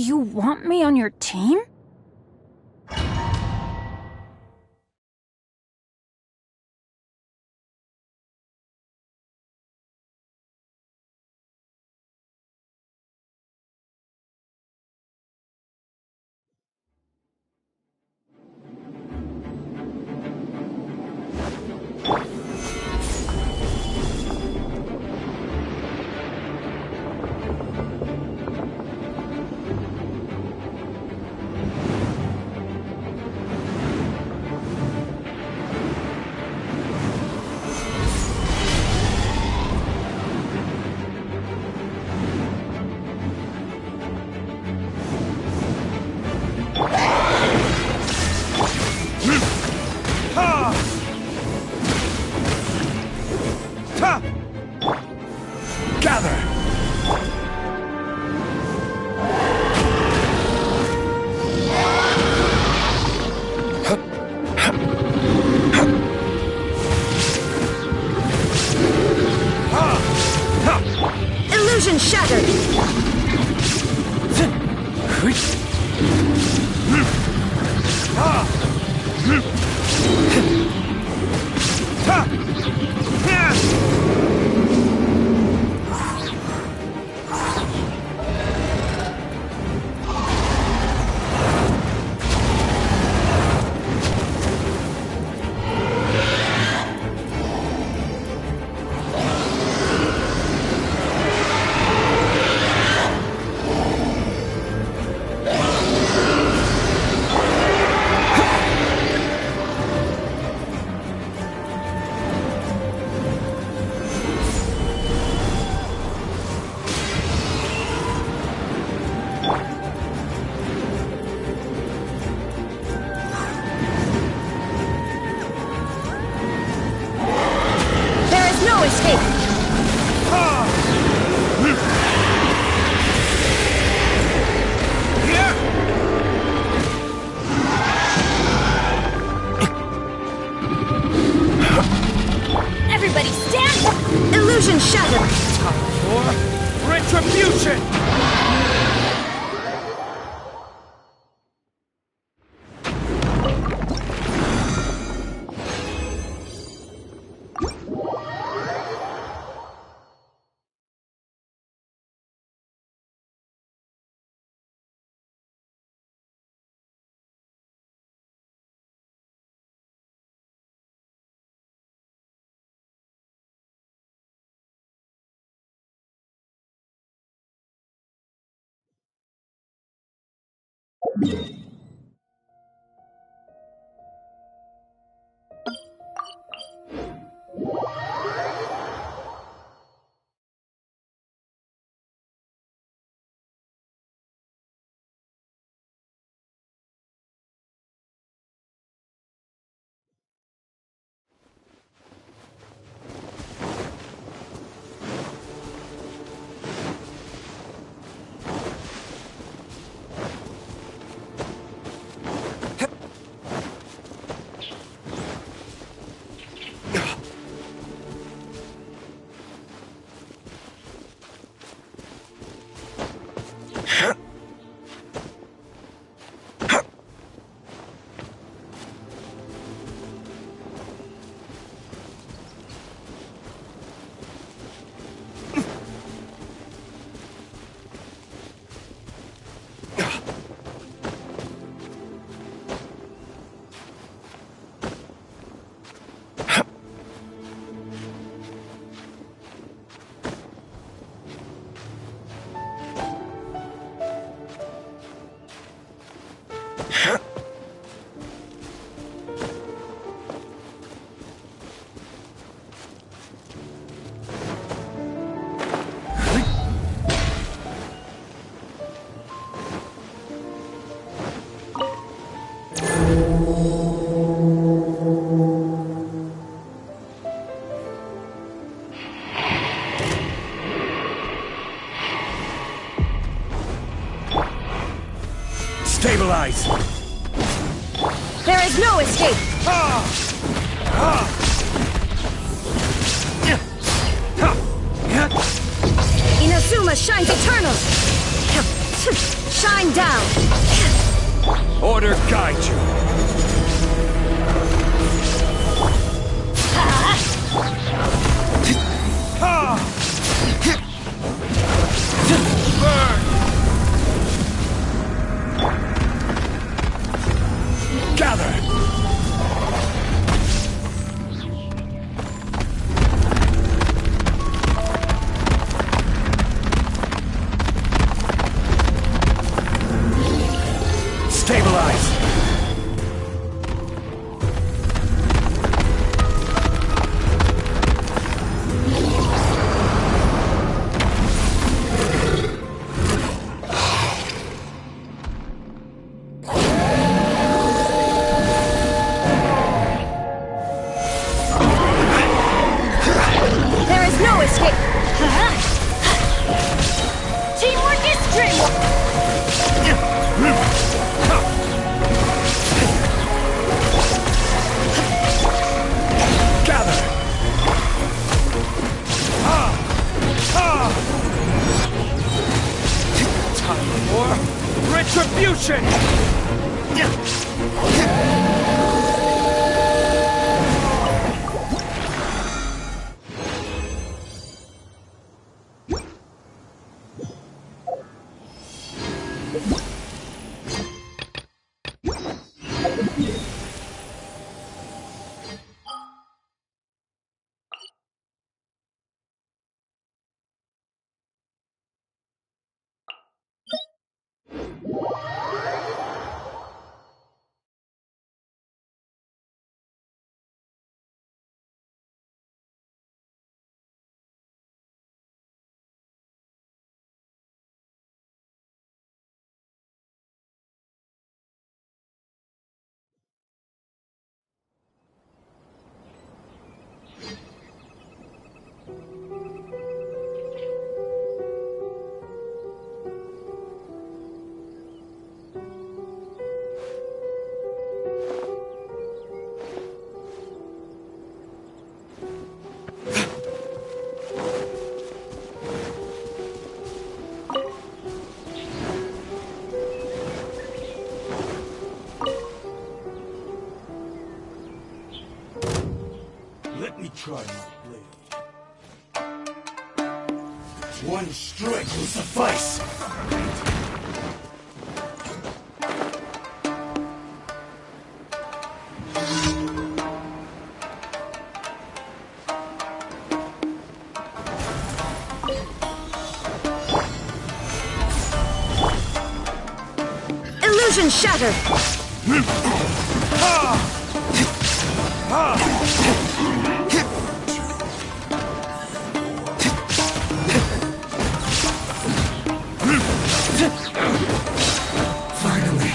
You want me on your team? Illusion shattered! Everybody stand! Illusion shattered! For retribution! Stabilize! There is no escape! Inazuma shines eternal! Shine down! Order guide you. Ha! Burn! Gather! Stabilize! There is no escape! Teamwork is strength! Gather! Time for retribution! Let me try my blade. One strike will suffice. Illusion shattered! Finally.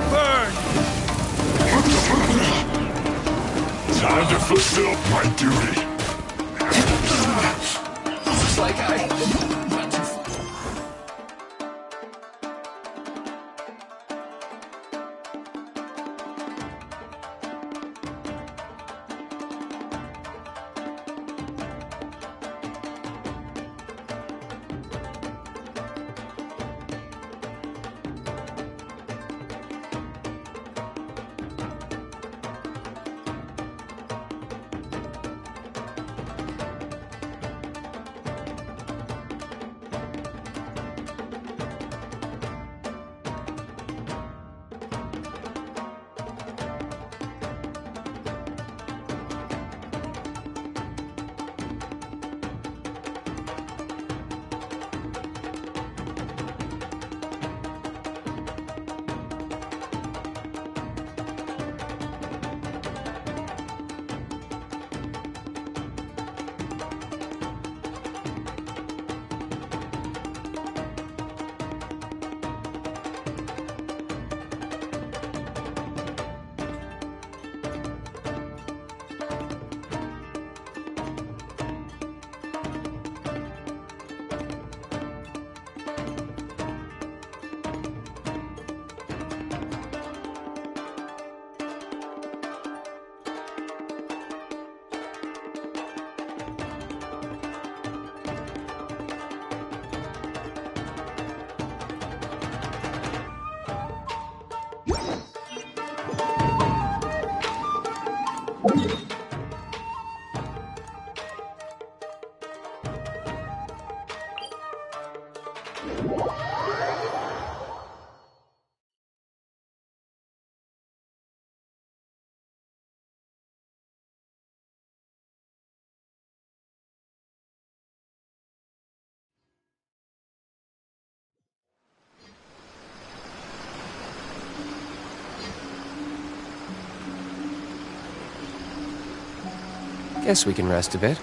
Burn! Time to fulfill my duty. Looks like I went too far. Guess we can rest a bit.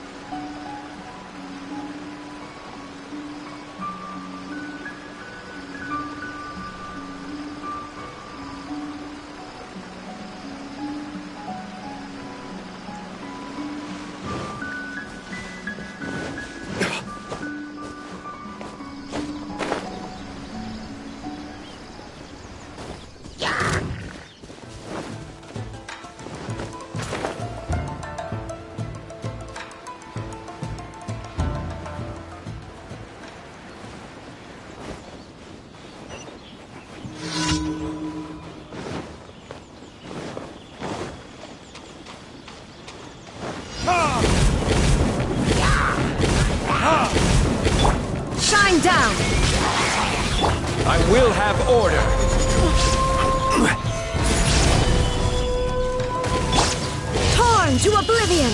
Shine down! I will have order! Torn to oblivion!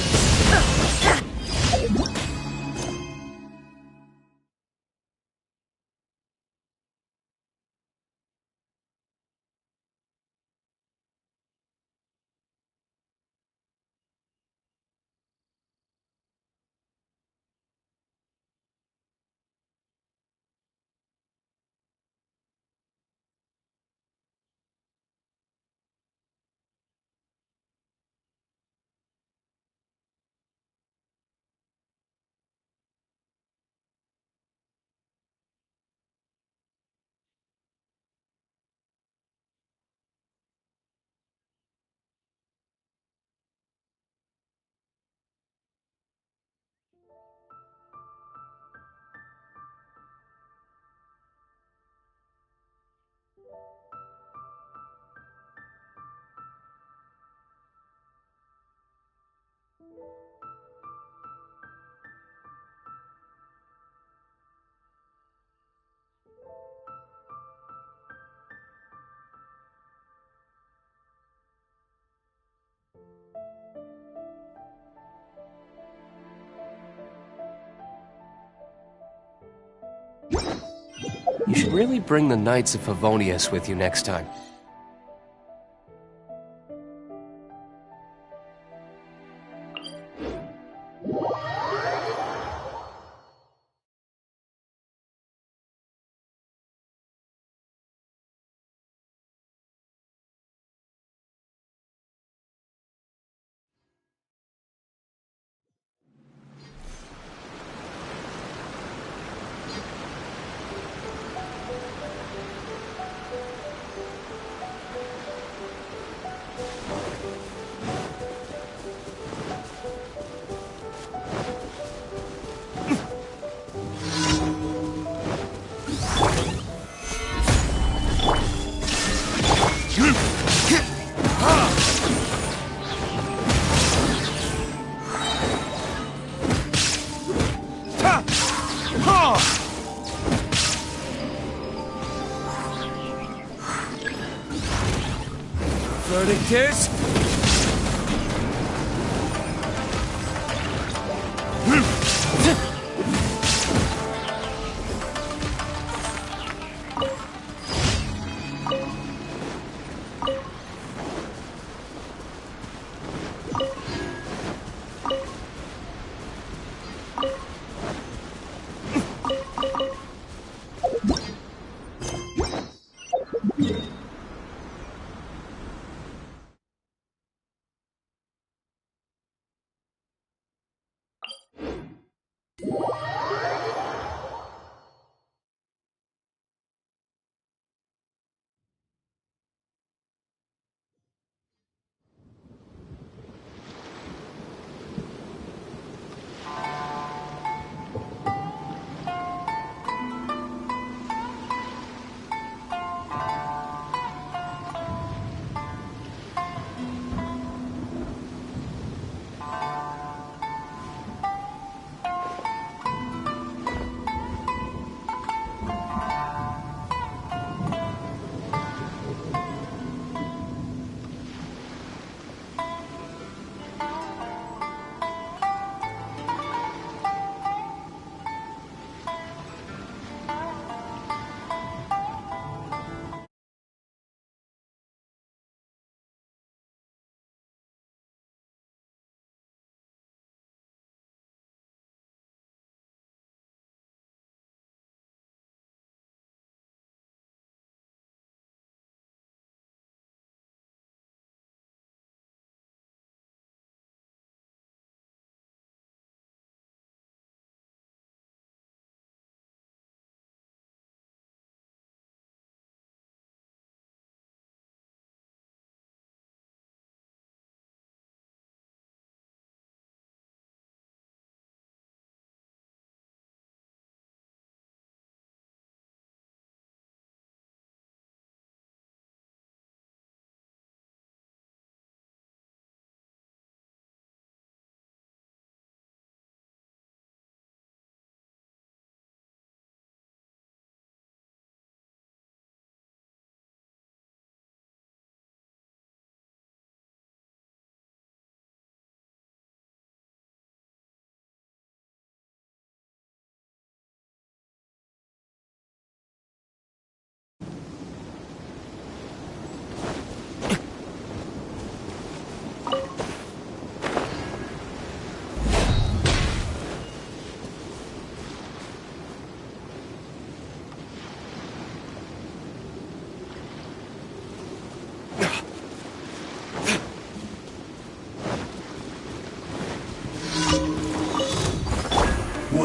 You should really bring the Knights of Favonius with you next time. Verdict is...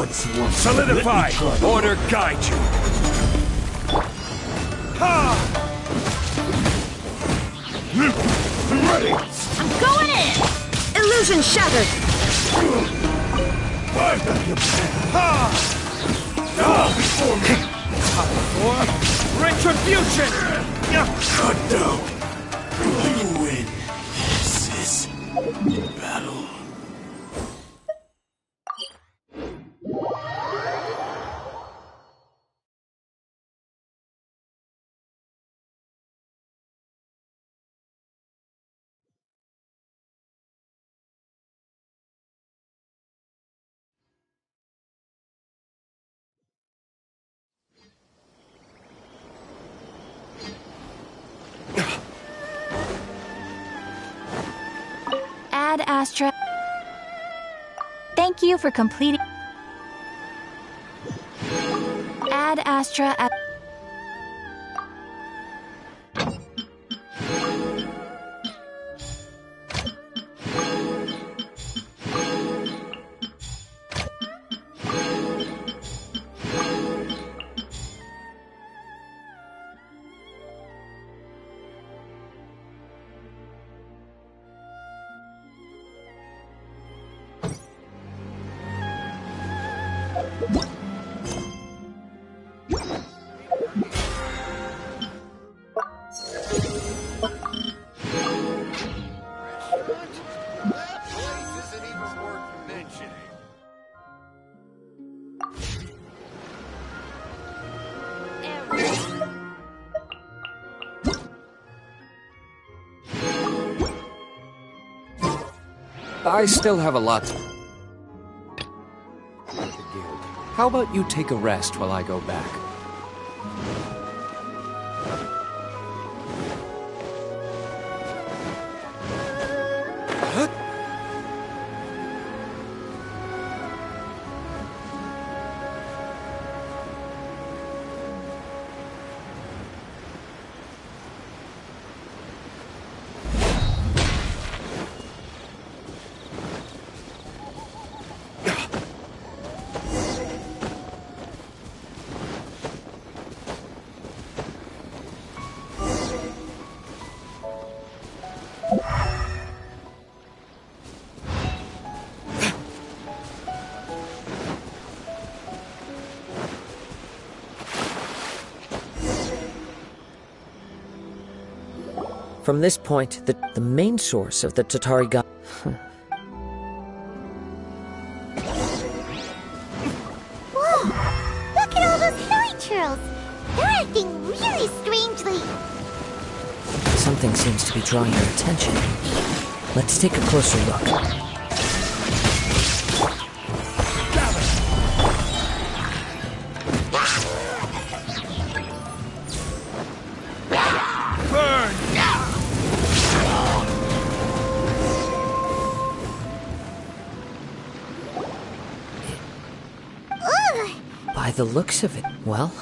Solidify! Order guide you! Ha! Ready! I'm going in! Illusion shattered! Ha! Now before me! Or retribution! Cut down! You win. This is battle. Ad Astra. Thank you for completing. Ad Astra. I still have a lot to... How about you take a rest while I go back? From this point, the main source of the Tatari god... Whoa! Look at all those hairy churls! They're acting really strangely! Something seems to be drawing your attention. Let's take a closer look. By the looks of it, well...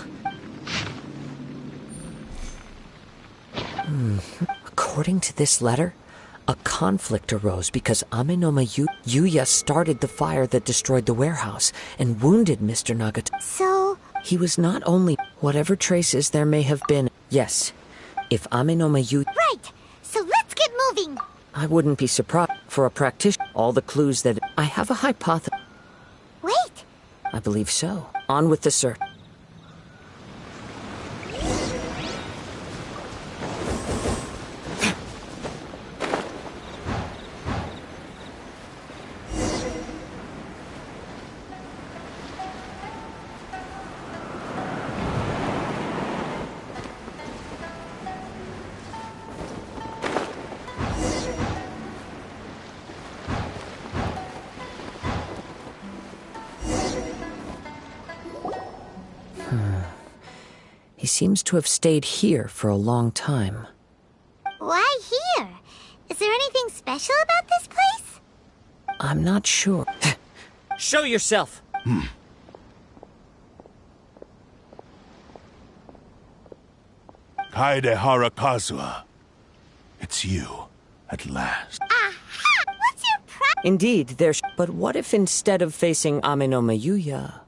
According to this letter, a conflict arose because Amenoma Yuya started the fire that destroyed the warehouse and wounded Mr. Nagata. So... He was not only... Whatever traces there may have been... Yes, if Amenoma Yuya... Right! So let's get moving! I wouldn't be surprised for a practitioner. All the clues that... I have a hypothesis. Wait! I believe so. On with the search. He seems to have stayed here for a long time. Why here? Is there anything special about this place? I'm not sure. Show yourself! Kaede Harakazuha. It's you, at last. Aha! What's your Indeed, there's. But what if instead of facing Amenoma Yuya,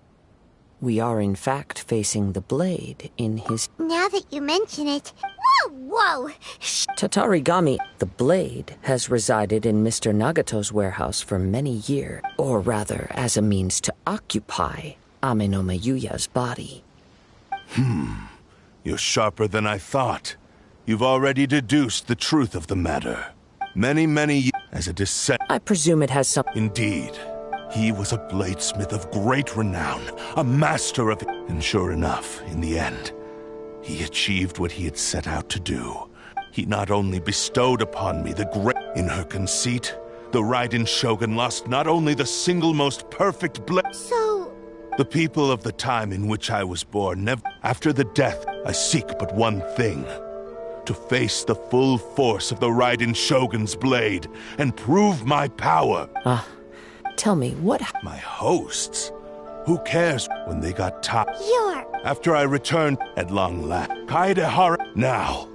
we are in fact facing the blade in his. Now that you mention it. Whoa, whoa! Tatarigami, the blade, has resided in Mr. Nagato's warehouse for many years, or rather, as a means to occupy Amenoma Yuya's body. You're sharper than I thought. You've already deduced the truth of the matter. Many years as a descent. I presume it has some. Indeed. He was a bladesmith of great renown, a master of it. And sure enough, in the end, he achieved what he had set out to do. He not only bestowed upon me the great... In her conceit, the Raiden Shogun lost not only the single most perfect blade... So... The people of the time in which I was born never... After the death, I seek but one thing. To face the full force of the Raiden Shogun's blade and prove my power. Tell me, what... My hosts? Who cares when they got tired? You're... After I returned at long last. Kaedehara now.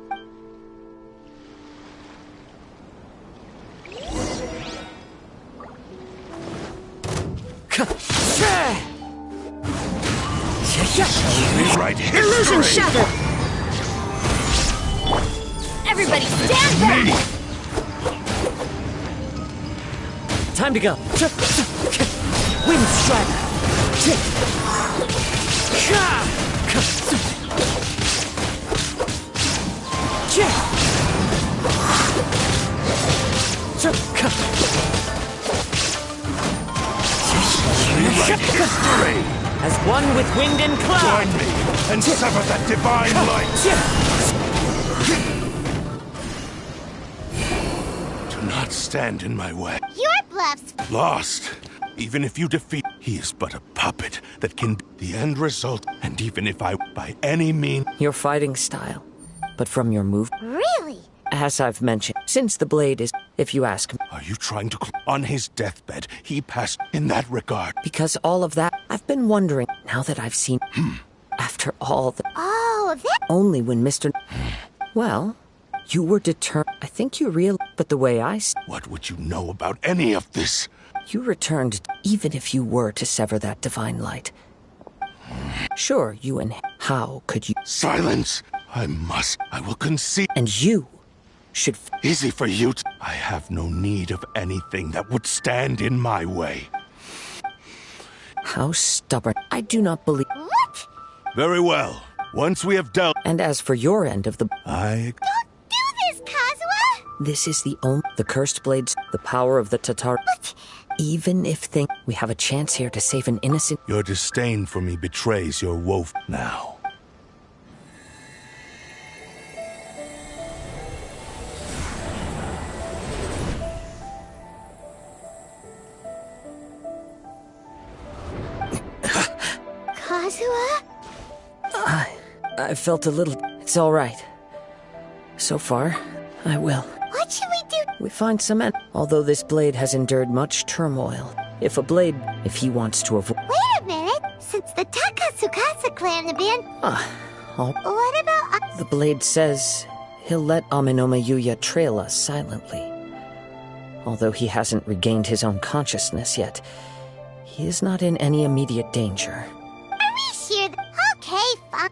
Rewrite Illusion history! shattered! Everybody stand back! Time to go. Wind strike. Rewrite history! As one with wind and cloud. Join me and sever that divine light! Do not stand in my way. Your bluffs... Lost. Even if you defeat, he is but a puppet that can be the end result. And even if I, by any means... Your fighting style. But from your move... Really? As I've mentioned, since the blade is, if you ask me, Are you trying to... On his deathbed, he passed in that regard. because all of that, I've been wondering, now that I've seen... After all the... Oh, that... Only when Mr... Well, you were determined. I think you but the way I see... What would you know about any of this? You returned even if you were to sever that divine light. Sure, you and... How could you... Silence! I will concede. And you should... Easy for you to... I have no need of anything that would stand in my way. How stubborn. I do not believe... What? Very well. Once we have dealt... And as for your end of the... I... Don't do this, Kazuha! This is the only... The cursed blades, the power of the Tatar... But... Even if we have a chance here to save an innocent... Your disdain for me betrays your woe now. Kazuha? I felt a little... It's all right. So far, I will. What should we do? We find some although this blade has endured much turmoil. If he wants to avoid... Wait a minute. Since the Takatsukasa clan have been... What about... The blade says he'll let Amenoma Yuya trail us silently. Although he hasn't regained his own consciousness yet, he is not in any immediate danger. Are we sure? Okay, fine.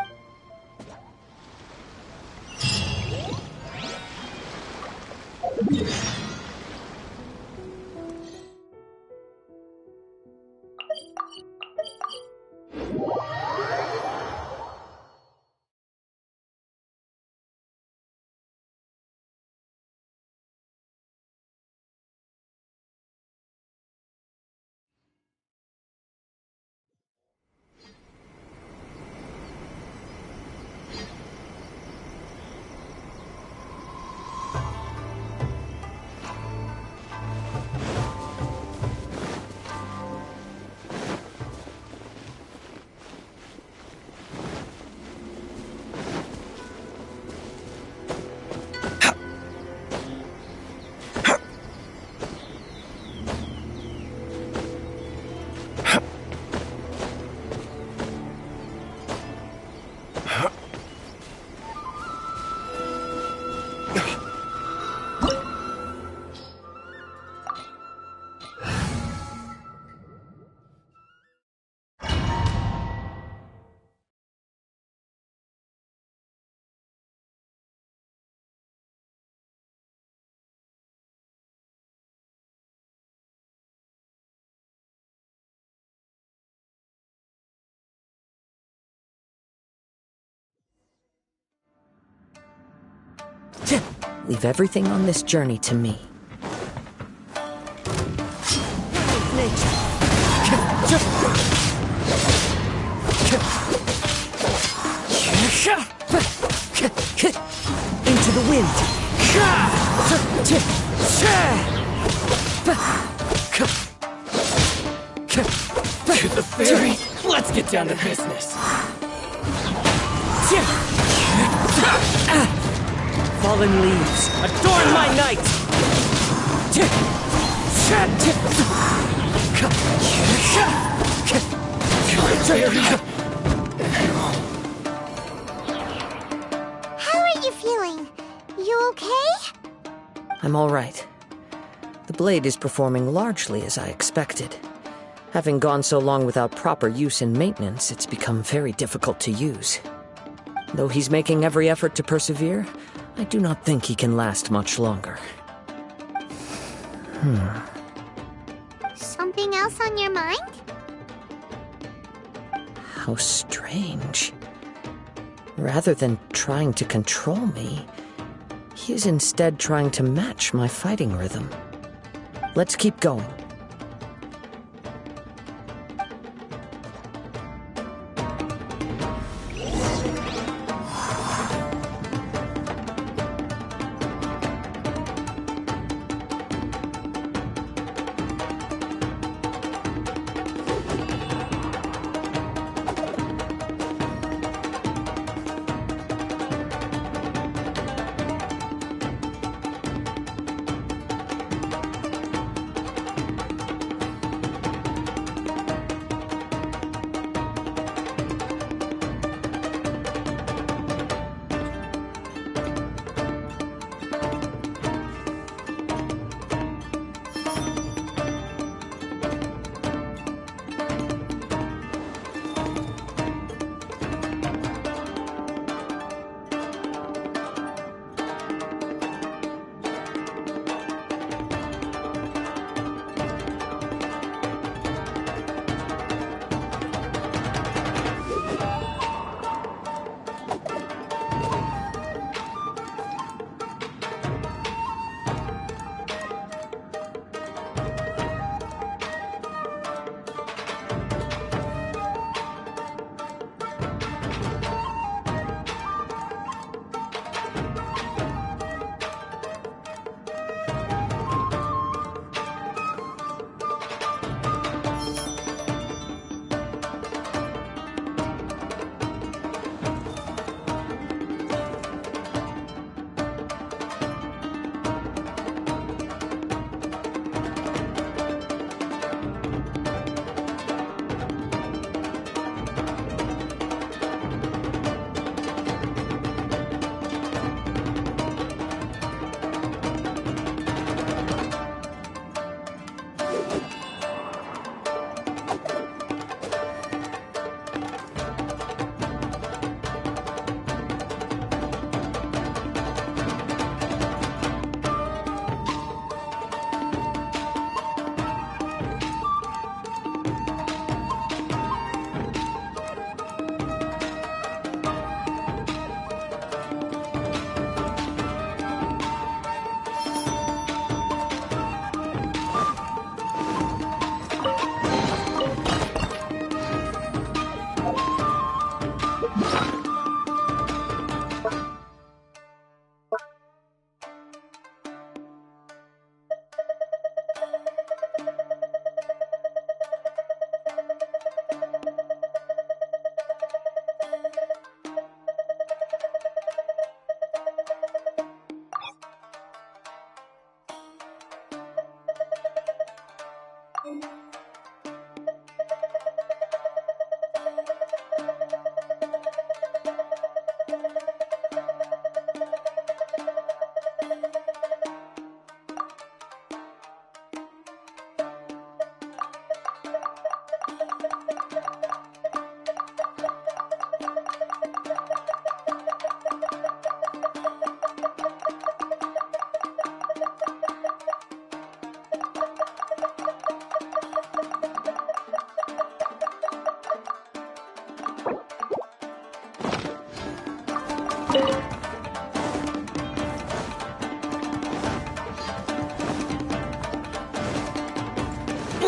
Leave everything on this journey to me. Into the wind. To the ferry. Let's get down to business. Fallen leaves, adorn my night! How are you feeling? You okay? I'm all right. The blade is performing largely as I expected. Having gone so long without proper use and maintenance, it's become very difficult to use. Though he's making every effort to persevere, I do not think he can last much longer. Something else on your mind? How strange. Rather than trying to control me, he is instead trying to match my fighting rhythm. Let's keep going.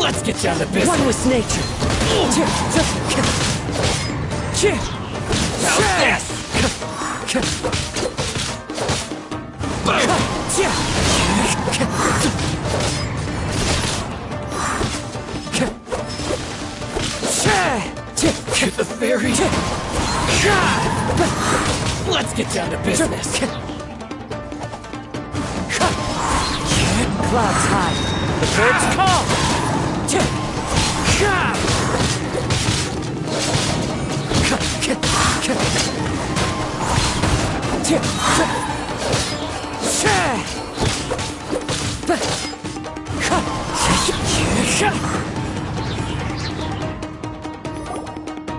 Let's get down to business. One with nature. Get the fairy. Let's get down to business. Clouds high. The birds call.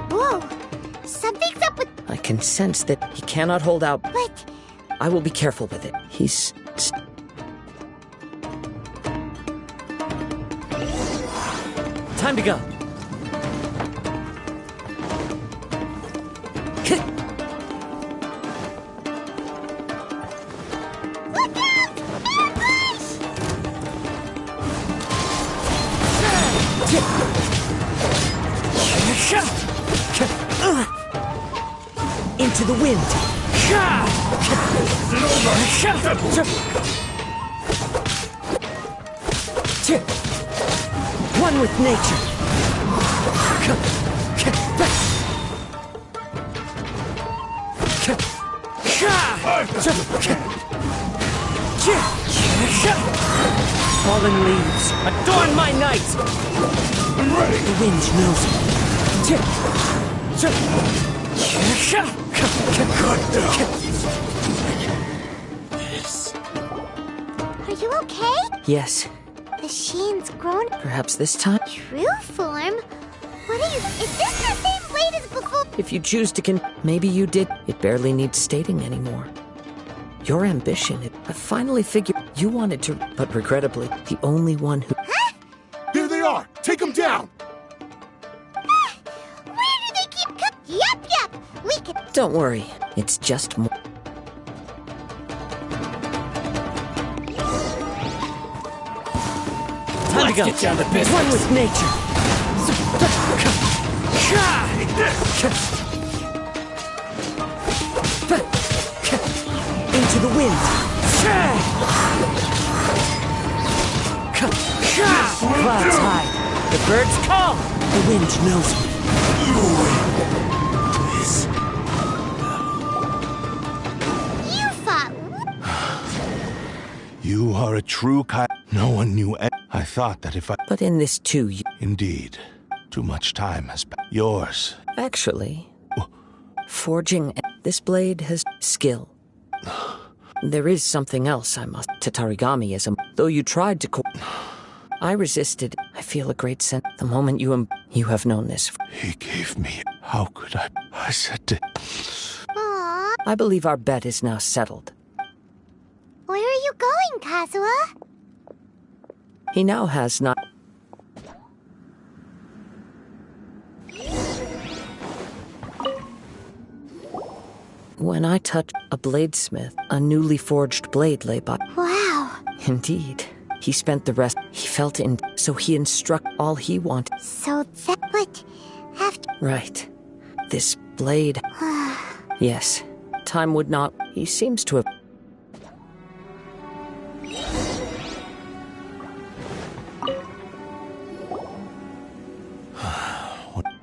Whoa! Something's up with... I can sense that he cannot hold out. But... I will be careful with it. He's... Time to go. Look out! Ambush! Into the wind. One with nature. Fallen leaves, adorn my night. The wind knows me. Are you okay? Yes, The sheen's grown perhaps this time. true form? What are you... Is this the same blade as before? If you choose to maybe you did. It barely needs stating anymore. Your ambition, I finally figured you wanted to, but regrettably, the only one who... Here they are! Take them down! Where do they keep Yup! We can... Don't worry, it's just more... Time to go. Get down to business. One with nature. Into the wind. Clouds high. The birds call. The wind knows me. You fought... You are a true No one knew. I thought that if I... But in this too, Indeed. Too much time has passed. Yours. actually, forging this blade has skill. There is something else I must. Tatarigami is a... Though you tried to... I resisted. I feel a great sense. The moment you have known this. He gave me... How could I... I said to... Aww. I believe our bet is now settled. Where are you going, Kazuha? He now has not... When I touched a bladesmith, a newly forged blade lay by. Wow. Indeed. He spent the rest. He felt in... So he instruct all he wanted. So that... But... After... Right. This blade... Yes. Time would not... He seems to have...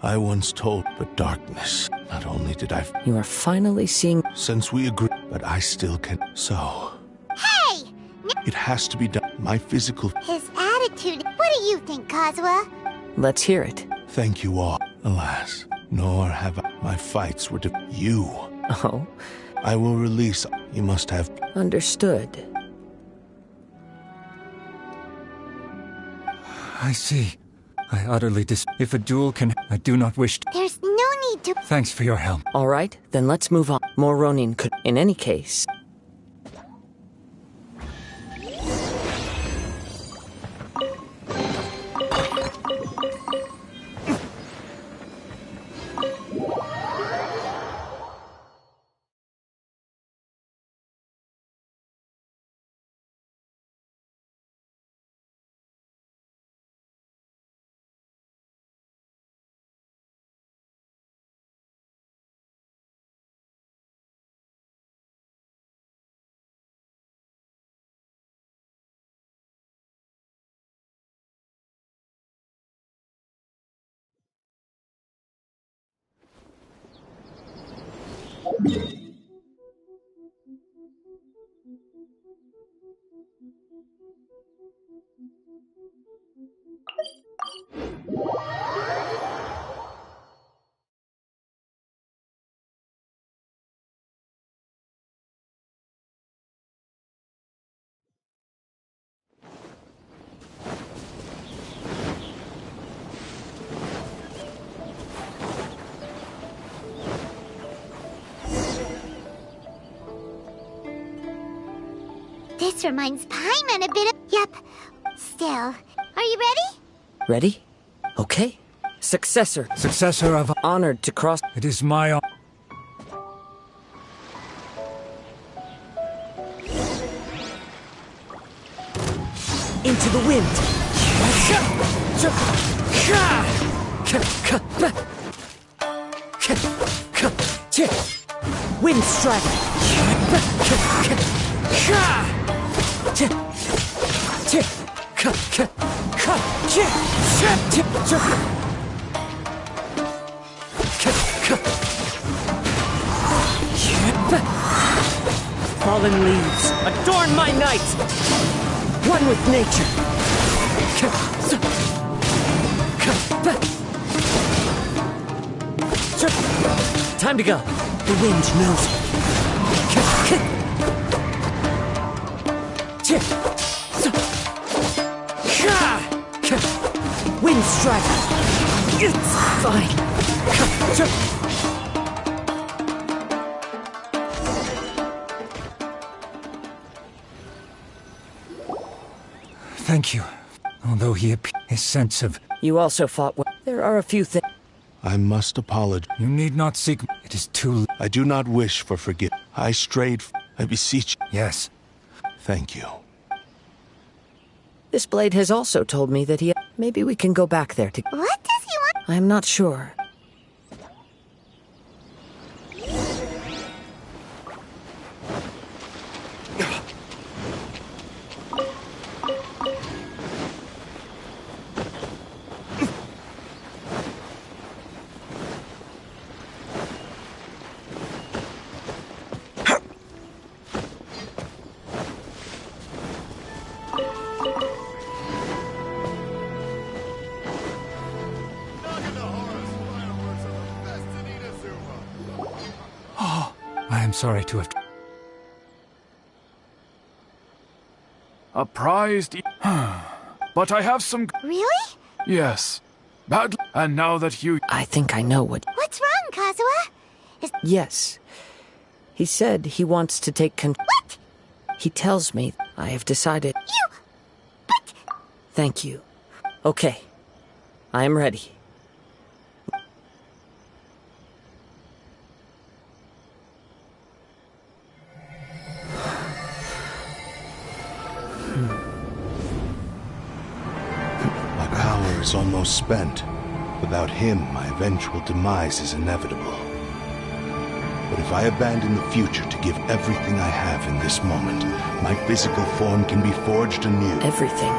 I once told, but darkness. Not only did I... You are finally seeing... Since we agreed, but I still can... So... Hey! It has to be done. My physical... His attitude... What do you think, Kazuha? Let's hear it. Thank you all. Alas, nor have I... My fights were to... You. Oh, I will release... You must have... understood. I see. I utterly If a duel can... I do not wish to... There's no need to... Thanks for your help. All right, then let's move on. More Ronin could... In any case... This reminds Paimon a bit of... Yep. Still. Are you ready? Ready? Okay. Successor. Successor of... Honored to cross... It is my honor. Into the wind. Wind strike. Fallen leaves, adorn my night! One with nature! Time to go! The wind knows me. Wind strike! It's fine! Thank you. Although his sense of... You also fought well. There are a few things... I must apologize. You need not seek... It is too late. I do not wish for forgiveness. I strayed. I beseech. Yes. Thank you. This blade has also told me that he... Maybe we can go back there to... What does he want? I'm not sure. I am sorry to have... A prized... But I have some... Really? Yes. Bad... And now that you... I think I know what... What's wrong, Kazuha? Yes. He said he wants to take What? He tells me I have decided... But... Thank you. Okay. I am ready. Is almost spent. Without him, my eventual demise is inevitable. But if I abandon the future to give everything I have in this moment, my physical form can be forged anew. Everything?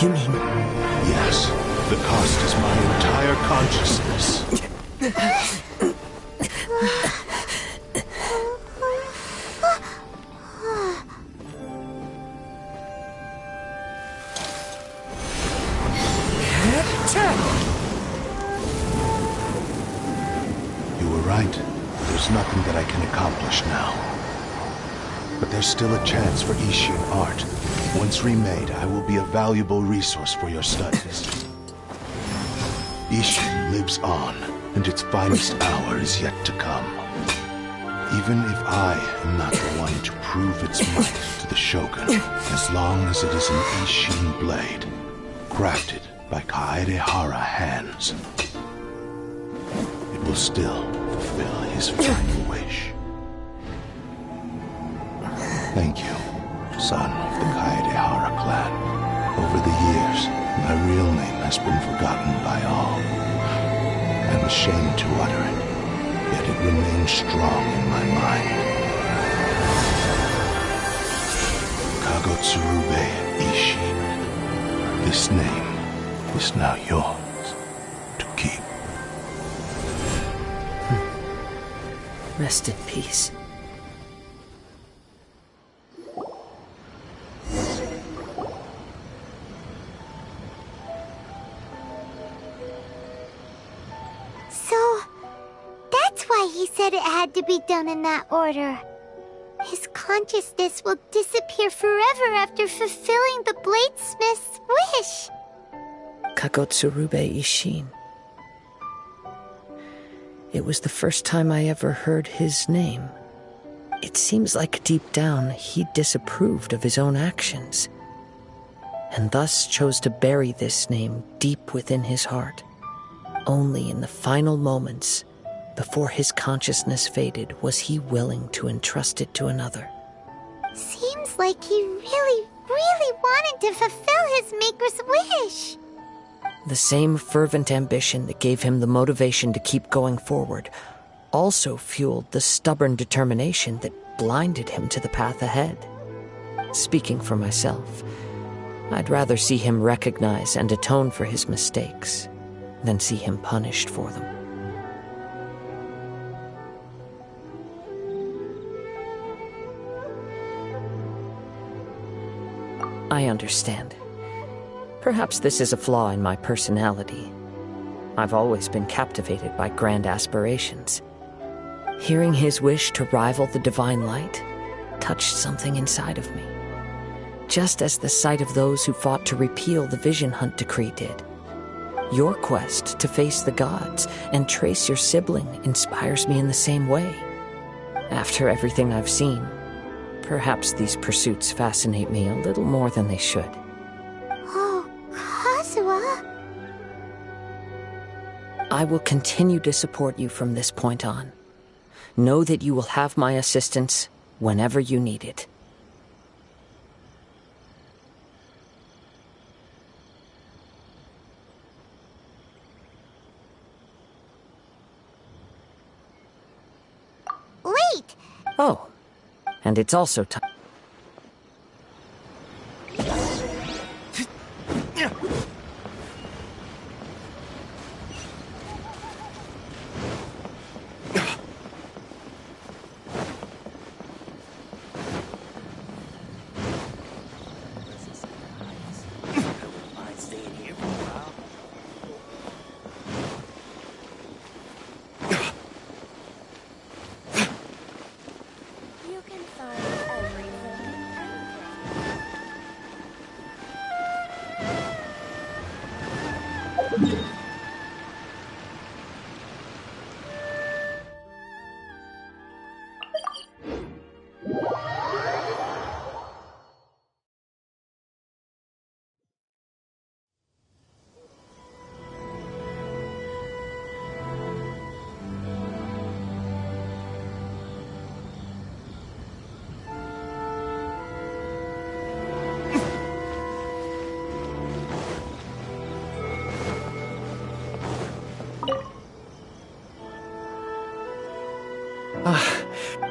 You mean... Yes. The cost is my entire consciousness. There's nothing that I can accomplish now. But there's still a chance for Ishin art. Once remade, I will be a valuable resource for your studies. Ishin lives on, and its finest hour is yet to come. Even if I am not the one to prove its might to the Shogun, as long as it is an Ishin blade, crafted by Kaedehara hands, it will still fulfill his final wish. Thank you, son of the Kaedehara clan. Over the years, my real name has been forgotten by all. I'm ashamed to utter it, yet it remains strong in my mind. Kagotsurube Ishin. This name is now yours to keep. Rest in peace. So, that's why he said it had to be done in that order. His consciousness will disappear forever after fulfilling the bladesmith's wish. Kagotsurube Ishin. It was the first time I ever heard his name. It seems like deep down he disapproved of his own actions, and thus chose to bury this name deep within his heart. Only in the final moments, before his consciousness faded, was he willing to entrust it to another. Seems like he really wanted to fulfill his maker's wish. The same fervent ambition that gave him the motivation to keep going forward also fueled the stubborn determination that blinded him to the path ahead. Speaking for myself, I'd rather see him recognize and atone for his mistakes than see him punished for them. I understand. Perhaps this is a flaw in my personality. I've always been captivated by grand aspirations. Hearing his wish to rival the divine light touched something inside of me, just as the sight of those who fought to repeal the Vision Hunt decree did. Your quest to face the gods and trace your sibling inspires me in the same way. After everything I've seen, perhaps these pursuits fascinate me a little more than they should. I will continue to support you from this point on. Know that you will have my assistance whenever you need it. Wait! Oh, and it's also time.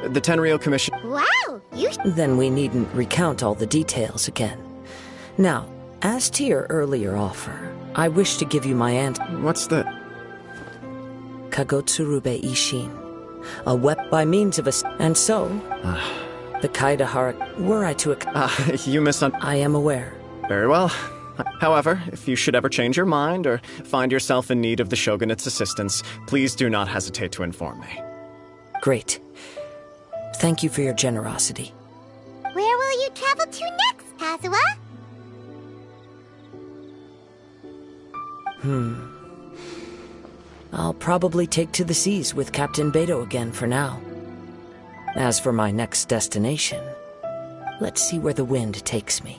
The Tenryou Commission. Wow, you... Then we needn't recount all the details again. Now, as to your earlier offer, I wish to give you my answer. What's the... Kagotsurube Ishin. A weapon by means of a... And so, the Kaidahara... Were I to... You I am aware. Very well. However, if you should ever change your mind or find yourself in need of the Shogunate's assistance, please do not hesitate to inform me. Great. Thank you for your generosity. Where will you travel to next, Kazuha? I'll probably take to the seas with Captain Beto again for now. As for my next destination, let's see where the wind takes me.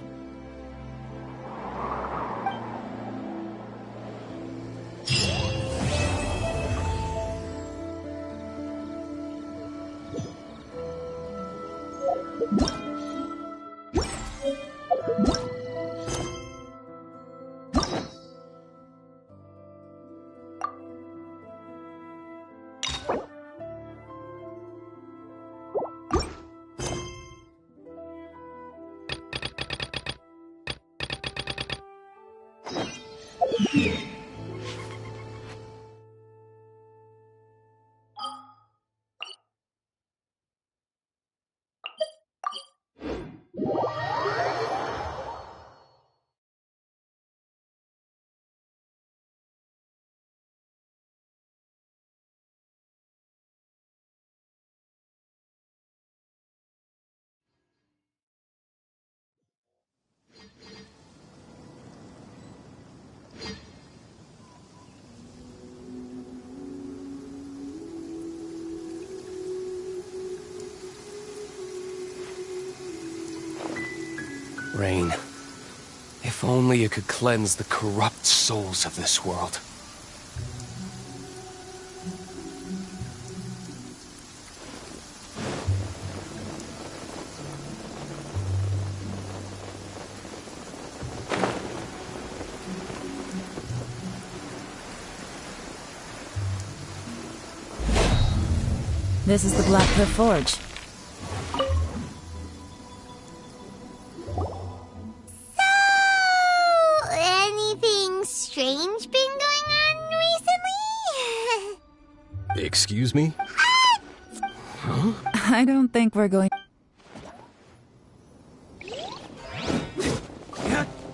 rain. If only it could cleanse the corrupt souls of this world. This is the Black Cliff Forge. Anything strange been going on recently? Excuse me? I don't think we're going...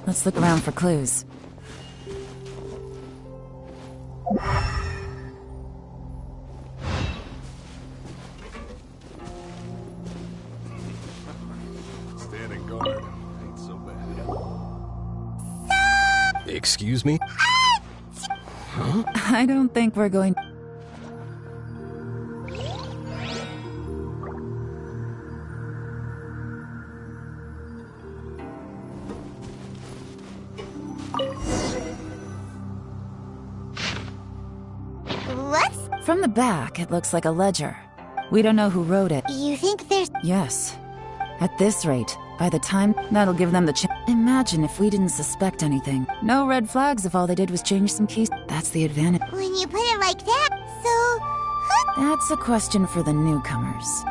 Let's look around for clues. Standing guard ain't so bad. Excuse me? I don't think we're going... What's... From the back, it looks like a ledger. We don't know who wrote it. You think there's... Yes. At this rate, by the time, that'll give them the chance. Imagine if we didn't suspect anything. No red flags if all they did was change some keys. That's the advantage. When you put it like that, so... That's a question for the newcomers.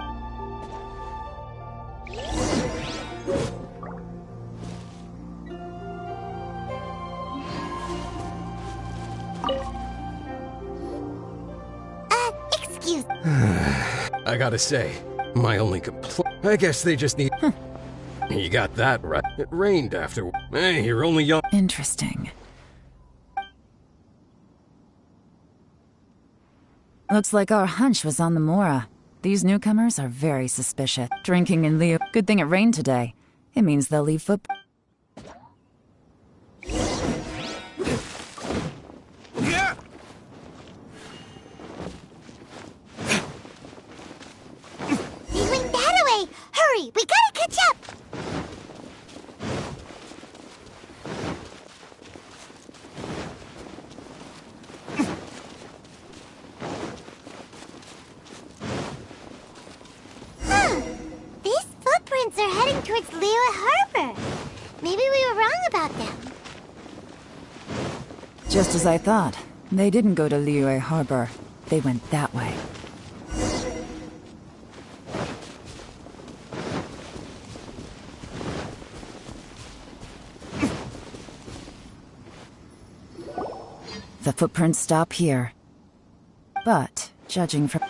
Excuse... I gotta say, my only complaint... I guess they just need... You got that right. It rained after... Hey, you're only young... Interesting. Looks like our hunch was on the Mora. These newcomers are very suspicious. Drinking in Leo. Good thing it rained today. It means they'll leave foot... They went that way! Hurry, we gotta catch up! These footprints are heading towards Liyue Harbor. Maybe we were wrong about them. Just as I thought. They didn't go to Liyue Harbor. They went that way. The footprints stop here. But, judging from...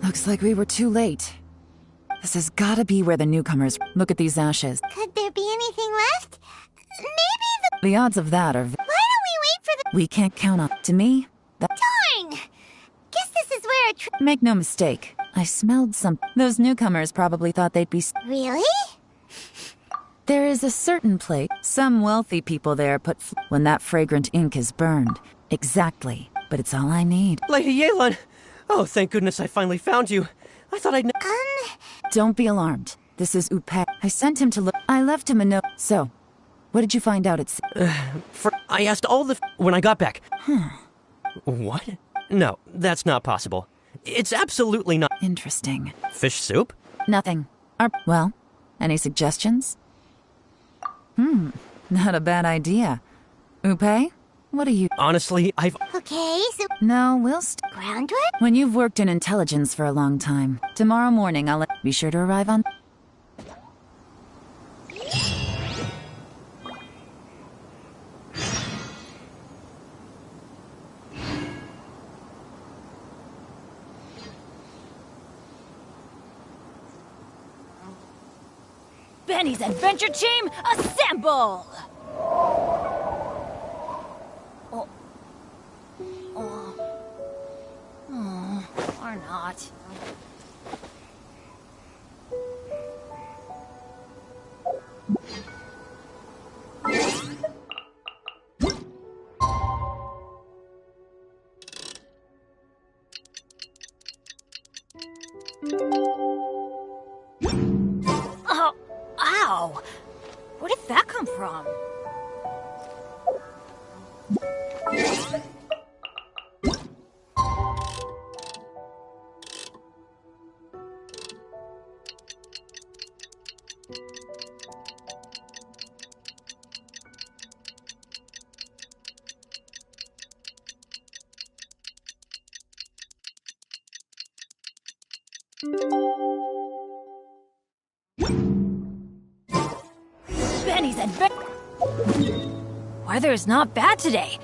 Looks like we were too late. This has gotta be where the newcomers... Look at these ashes. Could there be anything left? Maybe The odds of that are... Why don't we wait for the... We can't count on... To me, that... Darn! Guess this is where a Make no mistake. I smelled some... Those newcomers probably thought they'd be... Really? There is a certain place. Some wealthy people there put... When that fragrant ink is burned. Exactly. But it's all I need. Lady Yelan! Oh, thank goodness I finally found you. I thought I'd... Don't be alarmed. This is Upe. I sent him to look... I left him a note. So, What did you find out at I asked all the when I got back. What? No, that's not possible. It's absolutely not. Interesting. Fish soup? Nothing. Well, any suggestions? Not a bad idea. Upe, what are you... Honestly, I've... Okay, so No, we'll groundwork? When you've worked in intelligence for a long time, tomorrow morning I'll be sure to arrive on... Benny's Adventure Team, assemble! Or not. Oh, ow! Where did that come from? Benny's Adventure... Weather's not bad today.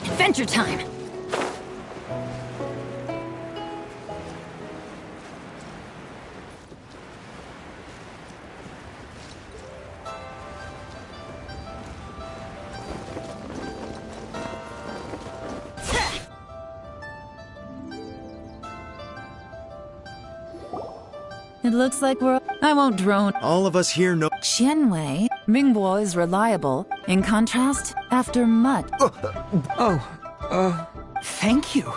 Adventure time! It looks like I won't drone. All of us here know... Qianwei, Mingbo is reliable. In contrast, after much... Thank you.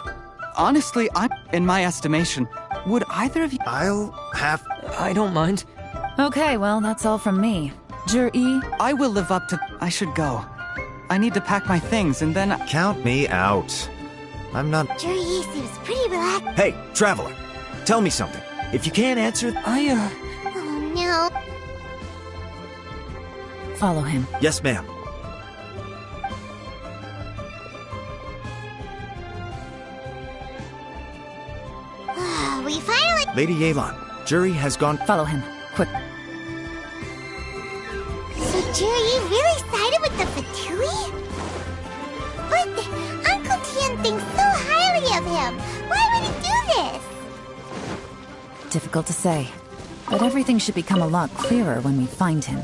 Honestly, in my estimation, would either of you... I don't mind. Okay, well, that's all from me. Jur-E? I will live up to... I should go. I need to pack my things and then... Count me out. I'm not... Jur-E seems pretty relaxed. Hey, Traveler, tell me something. If you can't answer... Oh, no. Follow him. Yes, ma'am. We finally... Lady Yelan, Jury has gone... Follow him. Quick. So Jur-E really sided with the Fatui? But Uncle Tian thinks so highly of him. Why would he do this? Difficult to say. But everything should become a lot clearer when we find him.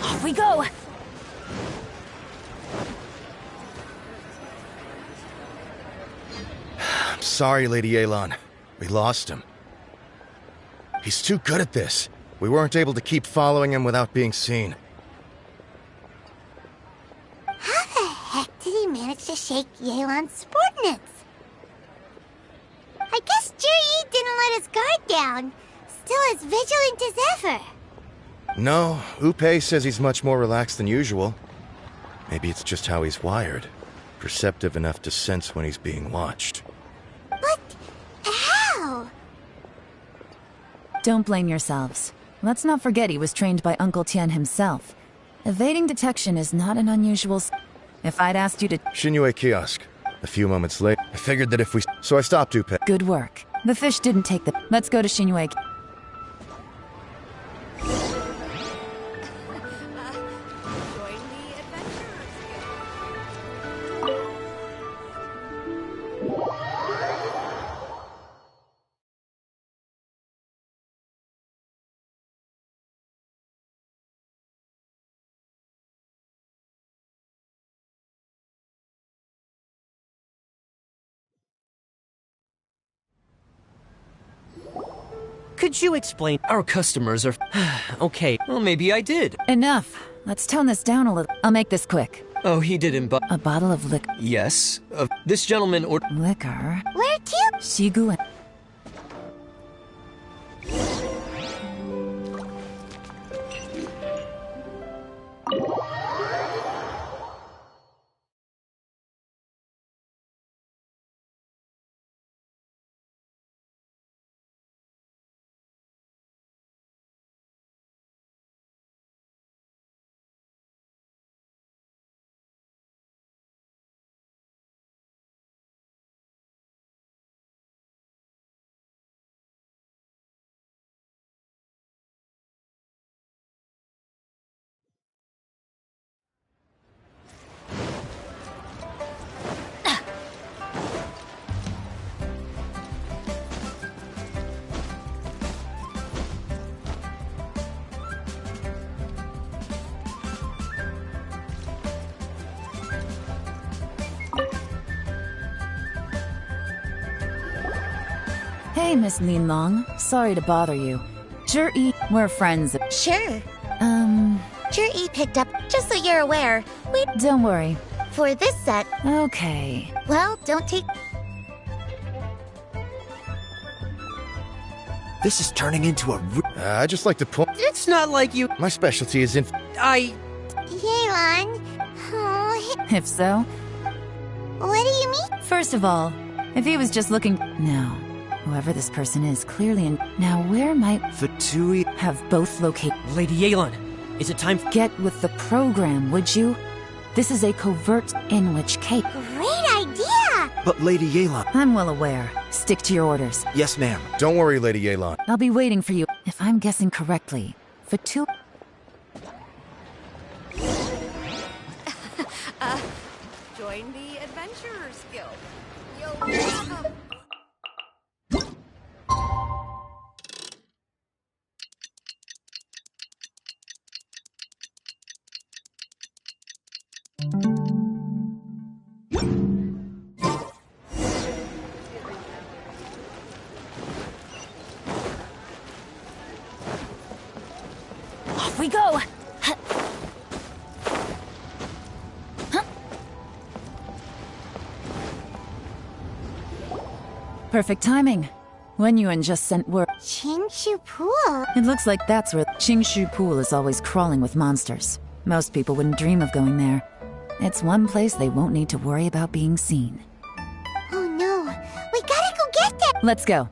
Off we go! I'm sorry, Lady Yelan. We lost him. He's too good at this. We weren't able to keep following him without being seen. How the heck did he manage to shake Yelan's subordinates? I guess Jur-E didn't let his guard down. Still as vigilant as ever. No, Upe says he's much more relaxed than usual. Maybe it's just how he's wired. Perceptive enough to sense when he's being watched. But how? Don't blame yourselves. Let's not forget he was trained by Uncle Tian himself. Evading detection is not an unusual... If I'd asked you to... Shinue Kiosk. A few moments later, I figured that if we... So I stopped Upe. Good work. The fish didn't take the... Let's go to Shinue. Could you explain? Our customers are... Okay, well, maybe I did. Enough. Let's tone this down a little. I'll make this quick. Oh, he didn't, but... A bottle of liquor. Yes. This gentleman ordered... Liquor? Where to? Shigu and... Hey, Miss Linlong. Sorry to bother you. Zhi-Yi, we're friends. Sure. Zhi-Yi picked up, just so you're aware. Don't worry. For this set. Okay. Well, don't take... This is turning into a... I just like to point... It's not like you... My specialty is in... Yelan? Oh, If so... What do you mean? First of all, if he was just looking... No. Whoever this person is, clearly in... Now, where might... Fatui... Have both located... Lady Yelan, is it time... Get with the program, would you? This is a covert, in which case... Great idea! But Lady Yelan... I'm well aware. Stick to your orders. Yes, ma'am. Don't worry, Lady Yelan. I'll be waiting for you. If I'm guessing correctly, Fatu... Join the Adventurers Guild. Yo, Off we go! Perfect timing. Wen Yuan just sent word. Qingshu Pool? It looks like that's where Qingshu Pool is always crawling with monsters. Most people wouldn't dream of going there. It's one place they won't need to worry about being seen. Oh no, we gotta go get them! Let's go.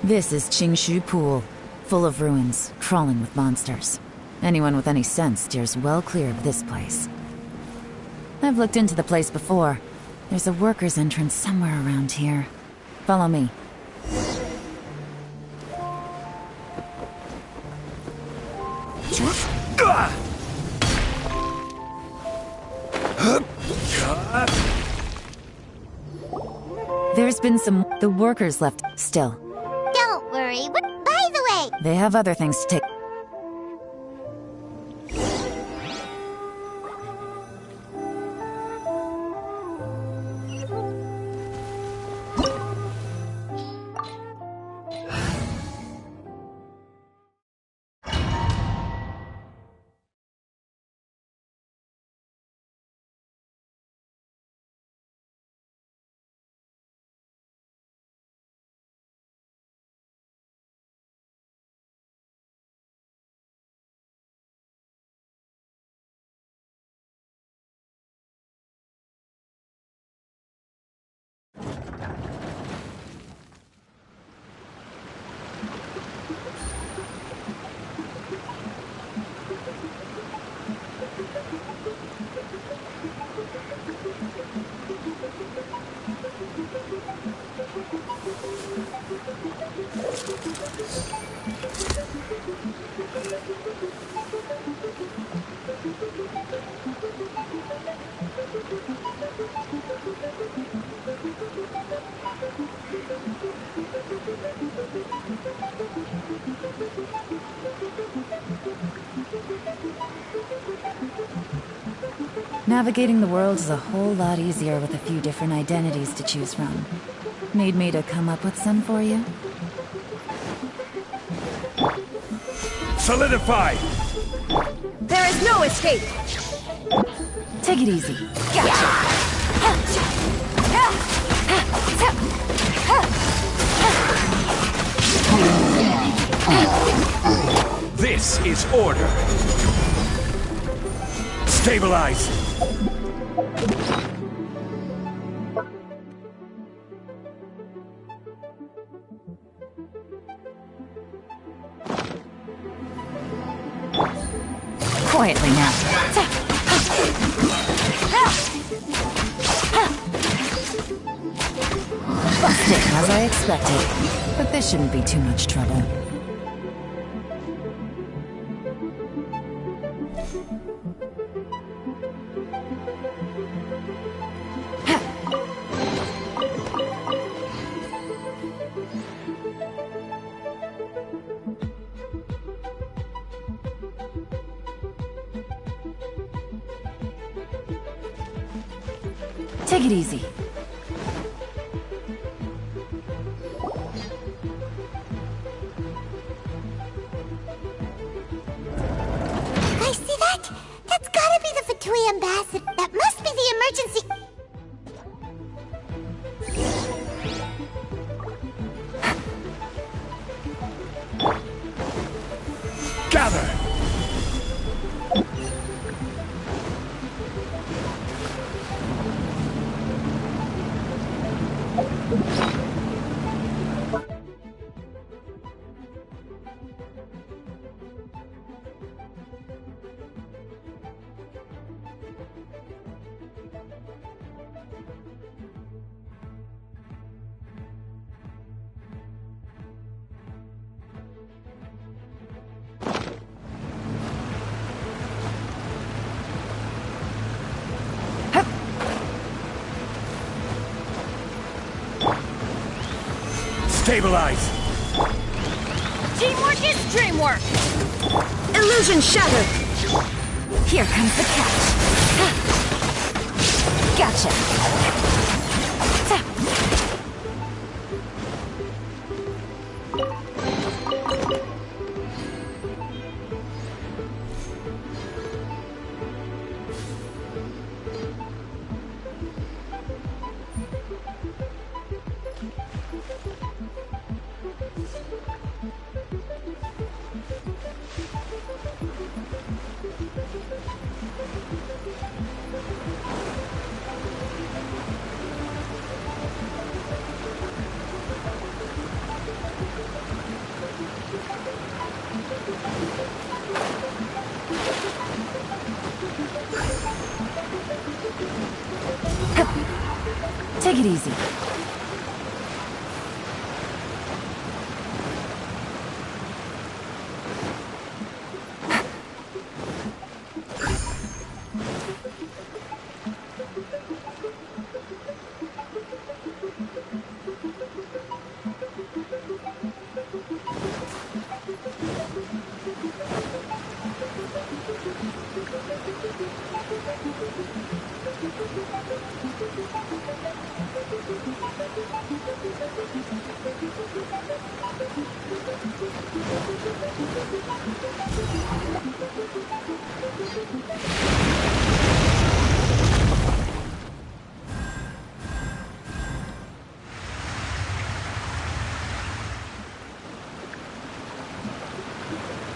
This is Qingshu Pool, full of ruins, crawling with monsters. Anyone with any sense steers well clear of this place. I've looked into the place before. There's a worker's entrance somewhere around here. Follow me. There's been some... The workers left still. Don't worry, by the way... They have other things to take... Navigating the world is a whole lot easier with a few different identities to choose from. Need me to come up with some for you? Solidify! There is no escape! Take it easy. This is order. Stabilize! Quietly now. Busted, as I expected. But this shouldn't be too much trouble. Take it easy. I see that? That's gotta be the Fatui ambassador. That must be the emergency. Gather! Stabilize! Teamwork is dreamwork! Illusion shattered! Here comes the catch. Gotcha. Take it easy.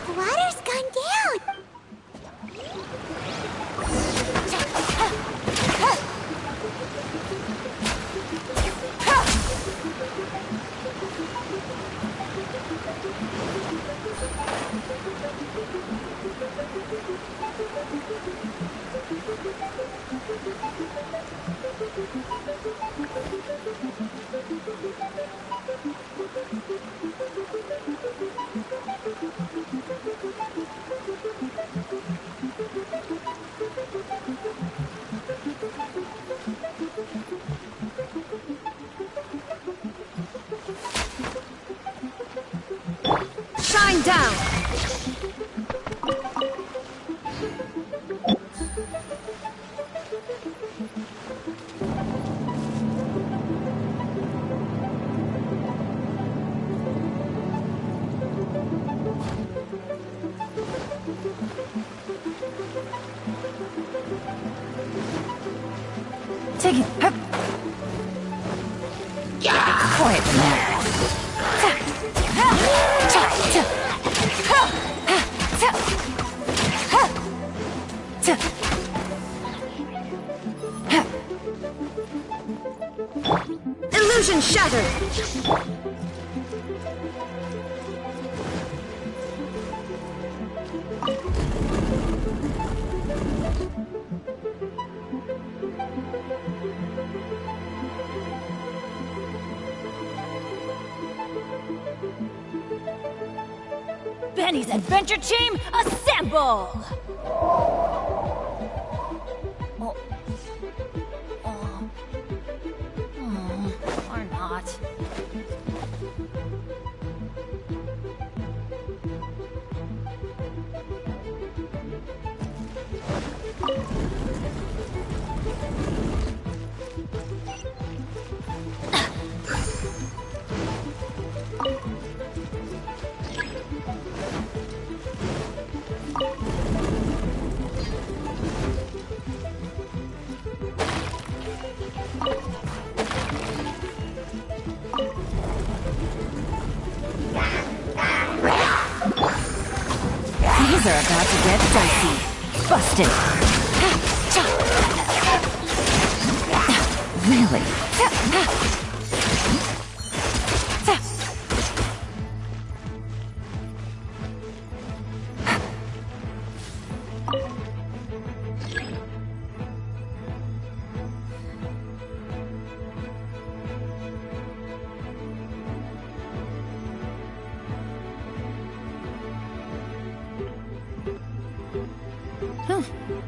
The water's gone down. Shine down! Take it. Hup. Quiet now. Illusion shattered! Benny's adventure team, assemble! Or not. These are about to get dicey. Busted. Really?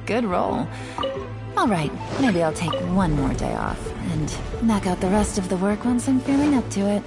Good roll. All right, maybe I'll take one more day off and knock out the rest of the work once I'm feeling up to it.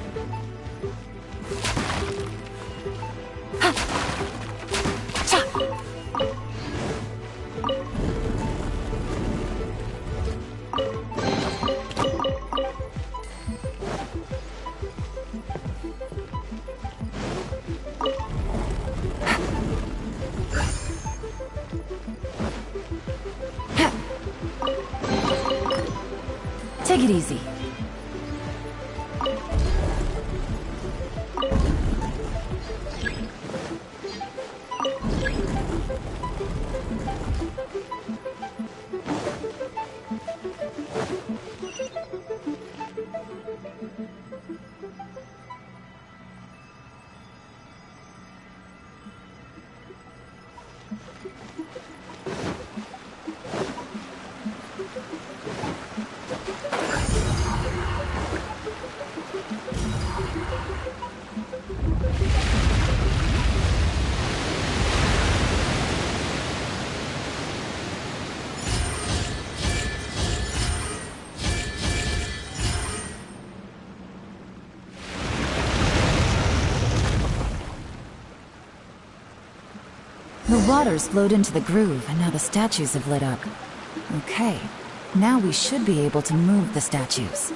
Take it easy. The water's flowed into the groove, and now the statues have lit up. Okay, now we should be able to move the statues.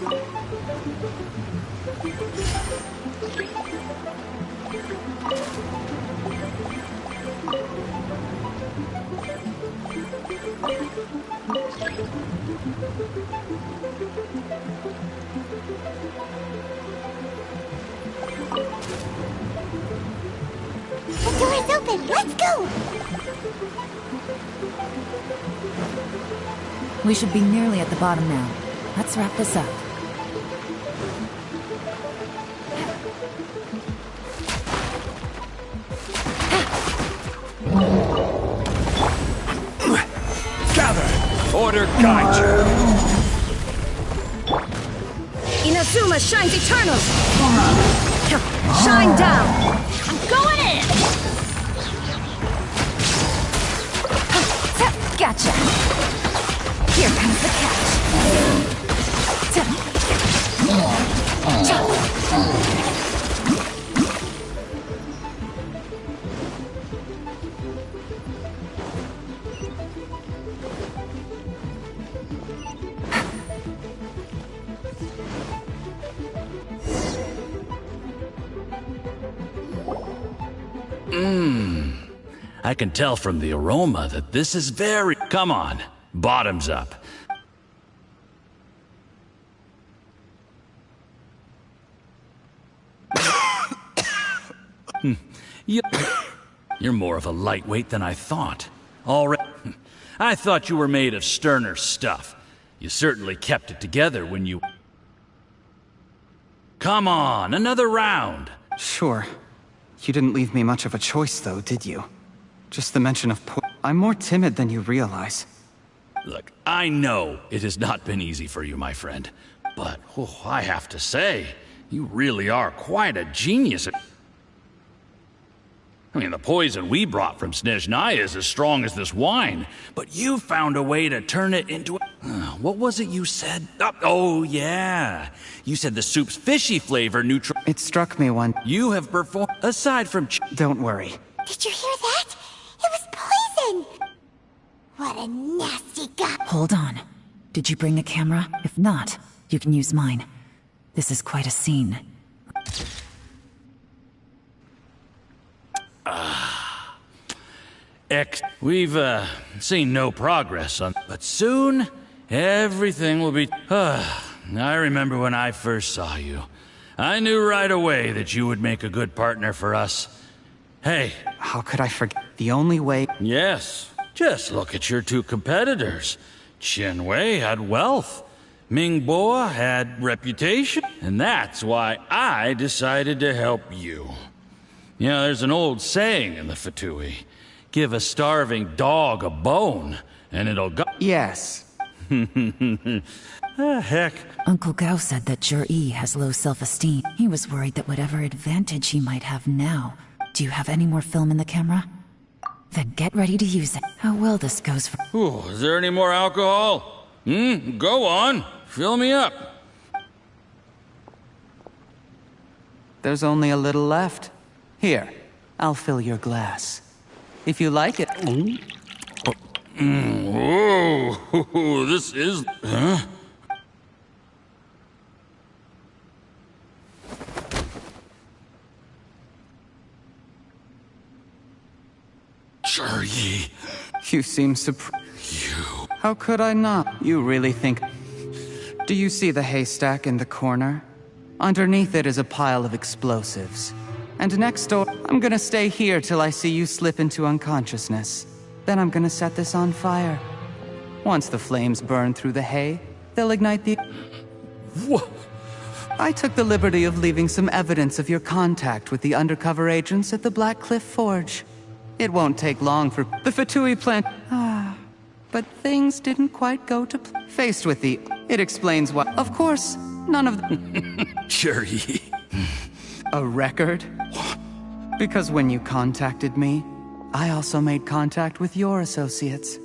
The door is open. Let's go! We should be nearly at the bottom now. Let's wrap this up. Gather! Order guide you! Inazuma shines eternal! Shine down! I'm going in! Gotcha! Here comes the catch! I can tell from the aroma that this is very... Come on, bottoms up. You're more of a lightweight than I thought. I thought you were made of sterner stuff. You certainly kept it together when you... Come on, another round. Sure. You didn't leave me much of a choice, though, did you? Just the mention of I'm more timid than you realize. Look, I know it has not been easy for you, my friend. But, I have to say, you really are quite a genius at... I mean, the poison we brought from Snezhnaya is as strong as this wine, but you found a way to turn it into a... What was it you said? Oh, yeah. You said the soup's fishy flavor neutral... It struck me one... You have performed... Aside from... Don't worry. Did you hear that? It was poison! What a nasty guy. Hold on. Did you bring the camera? If not, you can use mine. This is quite a scene. We've, seen no progress on... But soon, everything will be... I remember when I first saw you. I knew right away that you would make a good partner for us. Hey. How could I forget? The only way... Yes. Just look at your two competitors. Qin Wei had wealth. Ming Boa had reputation. And that's why I decided to help you. You know, there's an old saying in the Fatui. Give a starving dog a bone, and it'll go... Yes. Heck. Uncle Gao said that Jur-E has low self-esteem. He was worried that whatever advantage he might have now... Do you have any more film in the camera? Then get ready to use it. How well this goes for... Ooh, is there any more alcohol? Go on. Fill me up. There's only a little left. Here, I'll fill your glass. If you like it... Whoa, this is... Huh? Jur-E. You seem surprised. How could I not? You really think... Do you see the haystack in the corner? Underneath it is a pile of explosives. And next door, I'm gonna stay here till I see you slip into unconsciousness. Then I'm gonna set this on fire. Once the flames burn through the hay, they'll ignite the... What? I took the liberty of leaving some evidence of your contact with the undercover agents at the Black Cliff Forge. It won't take long for the Fatui plant... But things didn't quite go to faced with the... It explains why... Of course, none of the... Jur-E. A record? Because when you contacted me, I also made contact with your associates.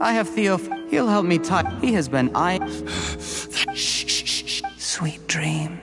I have Theo... He'll help me type... He has been Shh. Sweet dream.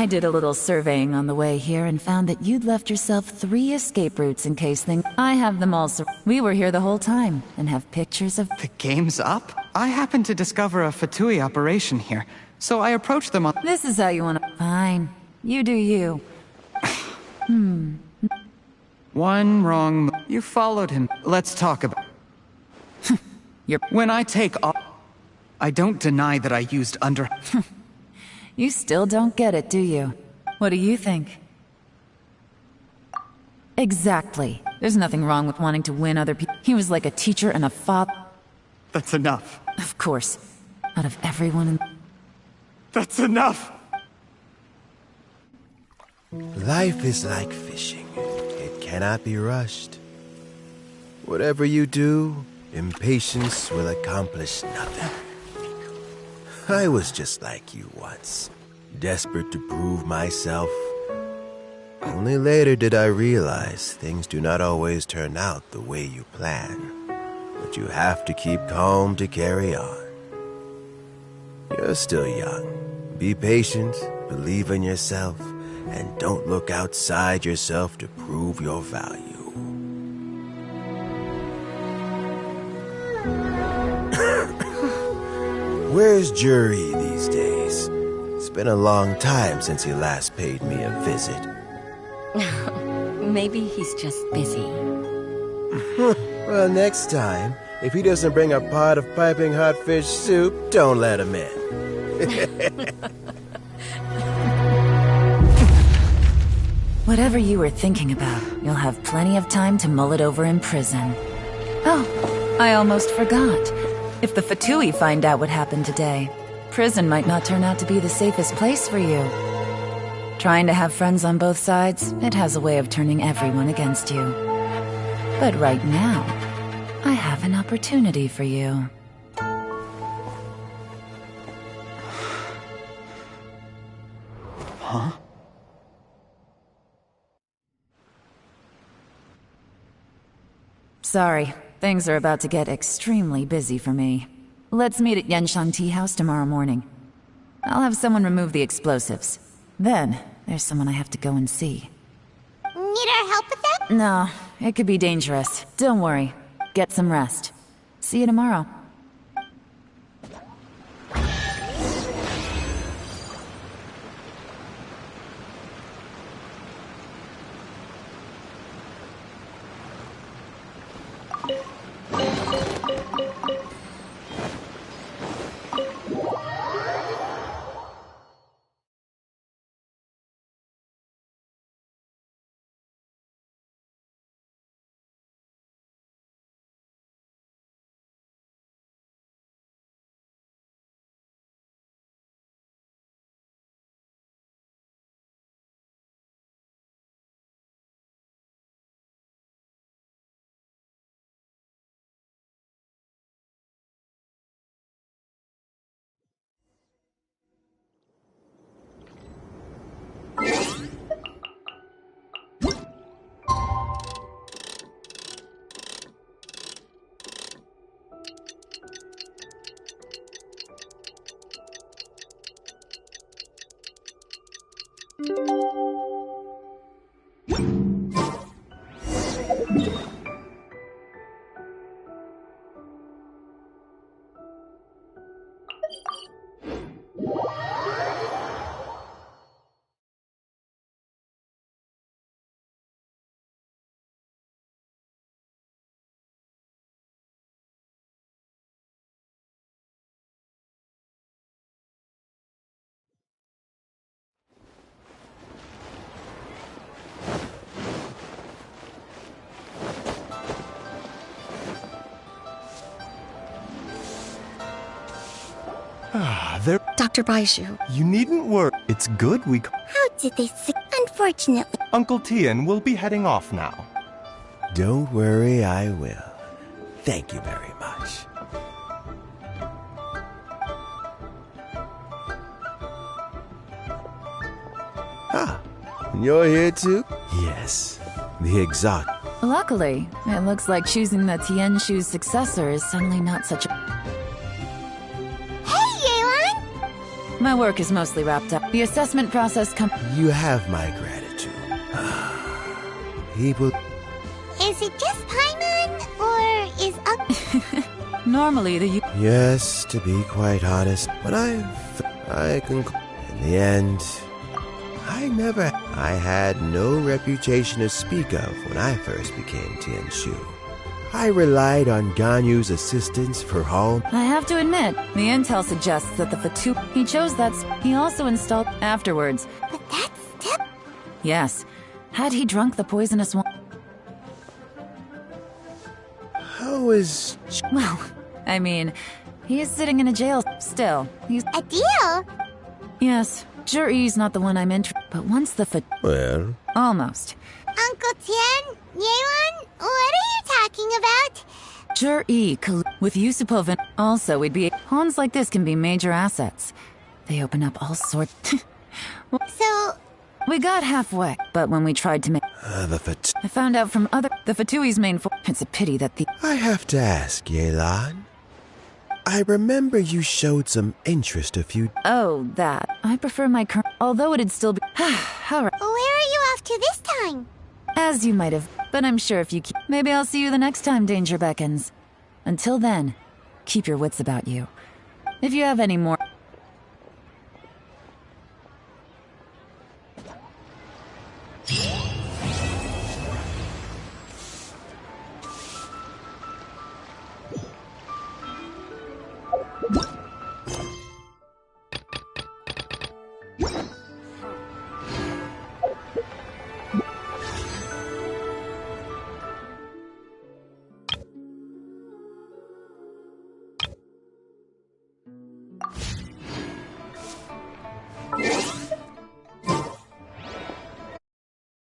I did a little surveying on the way here and found that you'd left yourself 3 escape routes in case things. I have them all. We were here the whole time and have pictures of. The game's up? I happened to discover a Fatui operation here, so I approached them on. This is how you want to. Fine. You do you. One wrong. You followed him. Let's talk about. When I take off, I don't deny that I used under. You still don't get it, do you? What do you think? Exactly. There's nothing wrong with wanting to win other people. He was like a teacher and a father. That's enough. Of course. Out of everyone in. That's enough! Life is like fishing. It cannot be rushed. Whatever you do, impatience will accomplish nothing. I was just like you once, desperate to prove myself. Only later did I realize things do not always turn out the way you plan. But you have to keep calm to carry on. You're still young. Be patient, believe in yourself, and don't look outside yourself to prove your value. Where's Jury these days? It's been a long time since he last paid me a visit. Maybe he's just busy. Well, next time, if he doesn't bring a pot of piping hot fish soup, don't let him in. Whatever you were thinking about, you'll have plenty of time to mull it over in prison. Oh, I almost forgot. If the Fatui find out what happened today, prison might not turn out to be the safest place for you. Trying to have friends on both sides, it has a way of turning everyone against you. But right now, I have an opportunity for you. Huh? Sorry, things are about to get extremely busy for me. Let's meet at Yenshang Tea House tomorrow morning. I'll have someone remove the explosives. Then, there's someone I have to go and see. Need our help with that? No, it could be dangerous. Don't worry. Get some rest. See you tomorrow. Dr. Baiju. You needn't worry. It's good we... How did they Unfortunately. Uncle Tian will be heading off now. Don't worry, I will. Thank you very much. Ah, you're here too? Yes, the exotic. Luckily, it looks like choosing the Tianshu's successor is suddenly not such a... My work is mostly wrapped up. The assessment process You have my gratitude. People... Is it just Paimon, or is Normally, the Yes, to be quite honest, but I can... In the end, I had no reputation to speak of when I first became Tianshu. I relied on Ganyu's assistance for all... I have to admit, the intel suggests that the Fatu... He chose that... He also installed... Afterwards. But that's still... Yes. Had he drunk the poisonous one... How is... Well, I mean, he is sitting in a jail still. He's... A deal? Yes. Zhi-Yi's not the one I'm interested... But once the Well... Almost. Uncle Tian? Yeon? What are you talking about? Zhi-Yi, with Yusupov, also we'd be... Pawns like this can be major assets. They open up all sorts... So... We got halfway, but when we tried to make... I found out from other... The Fatui's main It's a pity that the... I have to ask, Yelan. I remember you showed some interest a few... Oh, that. I prefer my current... Although it'd still be... Alright. Where are you off to this time? As you might have... But I'm sure if you keep... Maybe I'll see you the next time danger beckons. Until then, keep your wits about you. If you have any more... You